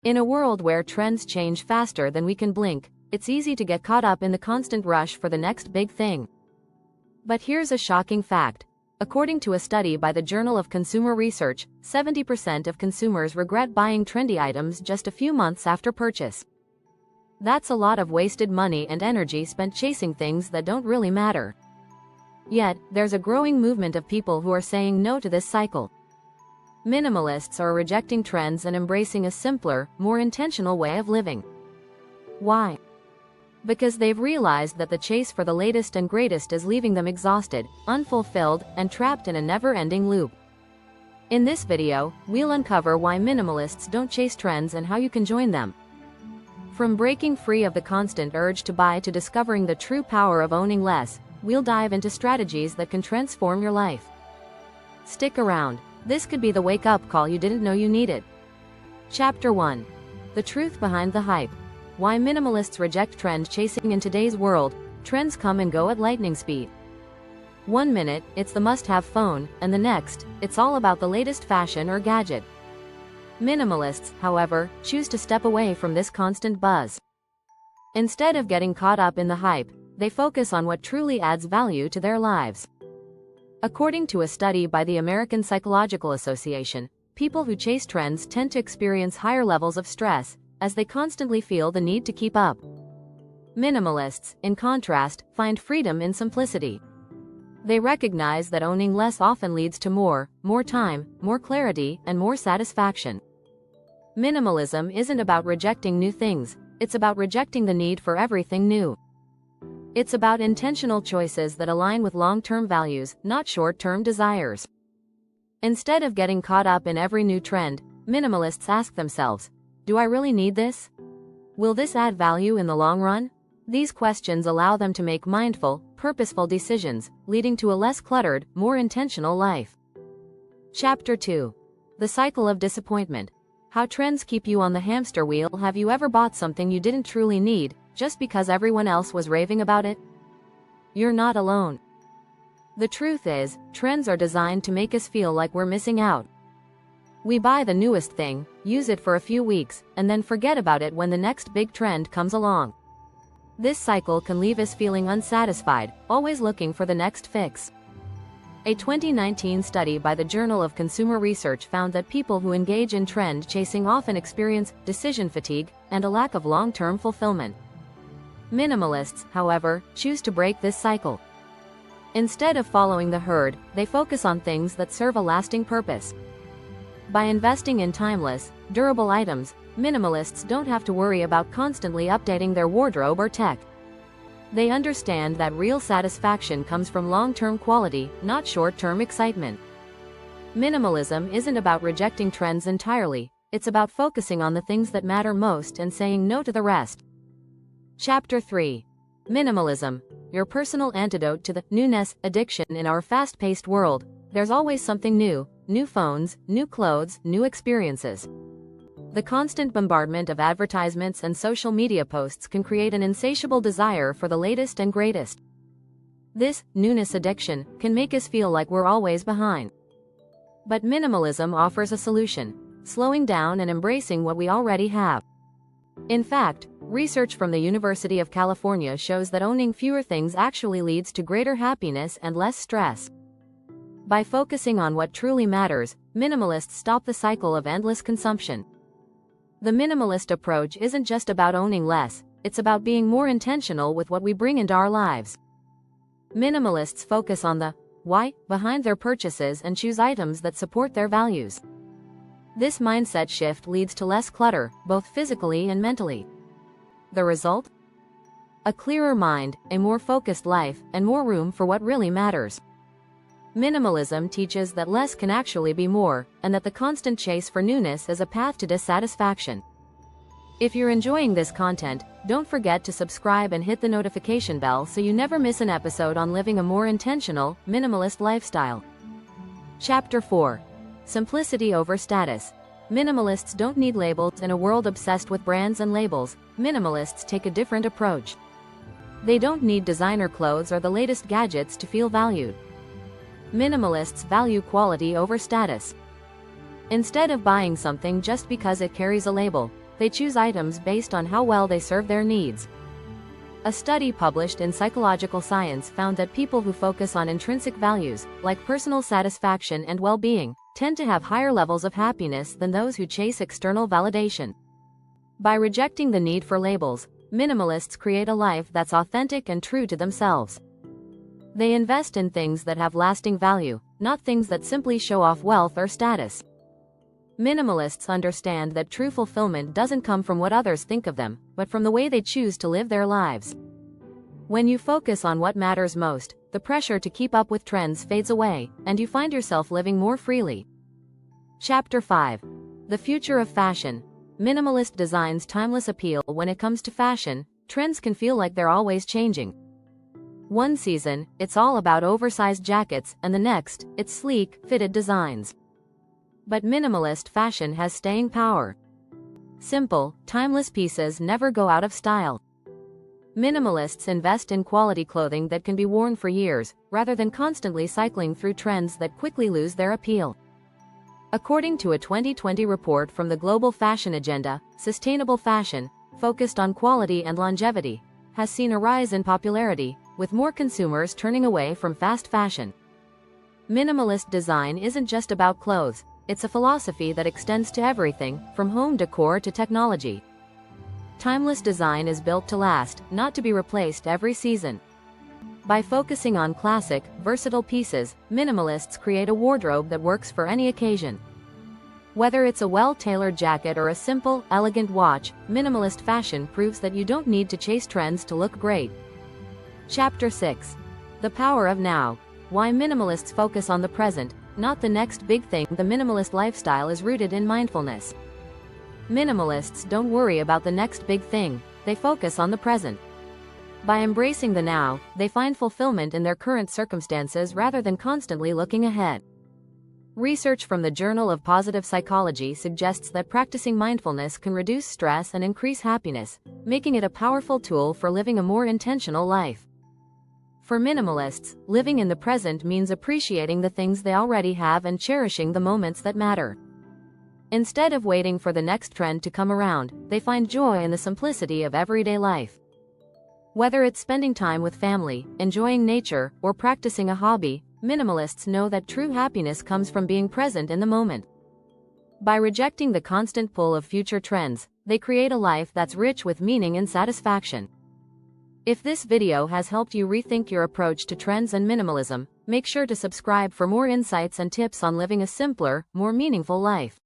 In a world where trends change faster than we can blink, it's easy to get caught up in the constant rush for the next big thing. But here's a shocking fact. According to a study by the Journal of Consumer Research, 70% of consumers regret buying trendy items just a few months after purchase. That's a lot of wasted money and energy spent chasing things that don't really matter. Yet, there's a growing movement of people who are saying no to this cycle. Minimalists are rejecting trends and embracing a simpler, more intentional way of living. Why? Because they've realized that the chase for the latest and greatest is leaving them exhausted, unfulfilled, and trapped in a never-ending loop. In this video, we'll uncover why minimalists don't chase trends and how you can join them. From breaking free of the constant urge to buy to discovering the true power of owning less, we'll dive into strategies that can transform your life. Stick around. This could be the wake-up call you didn't know you needed. Chapter 1. The truth behind the hype. Why minimalists reject trend chasing in today's world. Trends come and go at lightning speed. One minute, it's the must-have phone, and the next, it's all about the latest fashion or gadget. Minimalists, however, choose to step away from this constant buzz. Instead of getting caught up in the hype, they focus on what truly adds value to their lives. According to a study by the American Psychological Association, people who chase trends tend to experience higher levels of stress, as they constantly feel the need to keep up. Minimalists, in contrast, find freedom in simplicity. They recognize that owning less often leads to more time, more clarity, and more satisfaction. Minimalism isn't about rejecting new things, it's about rejecting the need for everything new. It's about intentional choices that align with long-term values, not short-term desires. Instead of getting caught up in every new trend, minimalists ask themselves, do I really need this? Will this add value in the long run? These questions allow them to make mindful, purposeful decisions, leading to a less cluttered, more intentional life. Chapter 2. The cycle of disappointment. How trends keep you on the hamster wheel. Have you ever bought something you didn't truly need, just because everyone else was raving about it? You're not alone. The truth is, trends are designed to make us feel like we're missing out. We buy the newest thing, use it for a few weeks, and then forget about it when the next big trend comes along. This cycle can leave us feeling unsatisfied, always looking for the next fix. A 2019 study by the Journal of Consumer Research found that people who engage in trend chasing often experience decision fatigue and a lack of long-term fulfillment. Minimalists, however, choose to break this cycle. Instead of following the herd, they focus on things that serve a lasting purpose. By investing in timeless, durable items, minimalists don't have to worry about constantly updating their wardrobe or tech. They understand that real satisfaction comes from long-term quality, not short-term excitement. Minimalism isn't about rejecting trends entirely, it's about focusing on the things that matter most and saying no to the rest. Chapter 3. Minimalism, your personal antidote to the newness addiction. In our fast-paced world, there's always something new phones, new clothes, new experiences. The constant bombardment of advertisements and social media posts can create an insatiable desire for the latest and greatest. This newness addiction can make us feel like we're always behind. But minimalism offers a solution, slowing down and embracing what we already have. In fact, research from the University of California shows that owning fewer things actually leads to greater happiness and less stress. By focusing on what truly matters, minimalists stop the cycle of endless consumption. The minimalist approach isn't just about owning less, it's about being more intentional with what we bring into our lives. Minimalists focus on the why behind their purchases and choose items that support their values. This mindset shift leads to less clutter, both physically and mentally. The result? A clearer mind, a more focused life, and more room for what really matters. Minimalism teaches that less can actually be more, and that the constant chase for newness is a path to dissatisfaction. If you're enjoying this content, don't forget to subscribe and hit the notification bell so you never miss an episode on living a more intentional, minimalist lifestyle. Chapter 4. Simplicity over status. Minimalists don't need labels. In a world obsessed with brands and labels, minimalists take a different approach. They don't need designer clothes or the latest gadgets to feel valued. Minimalists value quality over status. Instead of buying something just because it carries a label, they choose items based on how well they serve their needs. A study published in Psychological Science found that people who focus on intrinsic values, like personal satisfaction and well-being, tend to have higher levels of happiness than those who chase external validation. By rejecting the need for labels, minimalists create a life that's authentic and true to themselves. They invest in things that have lasting value, not things that simply show off wealth or status. Minimalists understand that true fulfillment doesn't come from what others think of them, but from the way they choose to live their lives. When you focus on what matters most, the pressure to keep up with trends fades away, and you find yourself living more freely. Chapter 5. The Future of Fashion. Minimalist design's timeless appeal. When it comes to fashion, trends can feel like they're always changing. One season, it's all about oversized jackets, and the next, it's sleek, fitted designs. But minimalist fashion has staying power. Simple, timeless pieces never go out of style. Minimalists invest in quality clothing that can be worn for years, rather than constantly cycling through trends that quickly lose their appeal. According to a 2020 report from the Global Fashion Agenda, sustainable fashion, focused on quality and longevity, has seen a rise in popularity, with more consumers turning away from fast fashion. Minimalist design isn't just about clothes. It's a philosophy that extends to everything, from home decor to technology. Timeless design is built to last, not to be replaced every season. By focusing on classic, versatile pieces, minimalists create a wardrobe that works for any occasion. Whether it's a well-tailored jacket or a simple, elegant watch, minimalist fashion proves that you don't need to chase trends to look great. Chapter 6. The Power of Now. Why minimalists focus on the present, not the next big thing. The minimalist lifestyle is rooted in mindfulness. Minimalists don't worry about the next big thing, they focus on the present. By embracing the now, they find fulfillment in their current circumstances rather than constantly looking ahead. Research from the Journal of Positive Psychology suggests that practicing mindfulness can reduce stress and increase happiness, making it a powerful tool for living a more intentional life. For minimalists, living in the present means appreciating the things they already have and cherishing the moments that matter. Instead of waiting for the next trend to come around, they find joy in the simplicity of everyday life. Whether it's spending time with family, enjoying nature, or practicing a hobby, minimalists know that true happiness comes from being present in the moment. By rejecting the constant pull of future trends, they create a life that's rich with meaning and satisfaction. If this video has helped you rethink your approach to trends and minimalism, make sure to subscribe for more insights and tips on living a simpler, more meaningful life.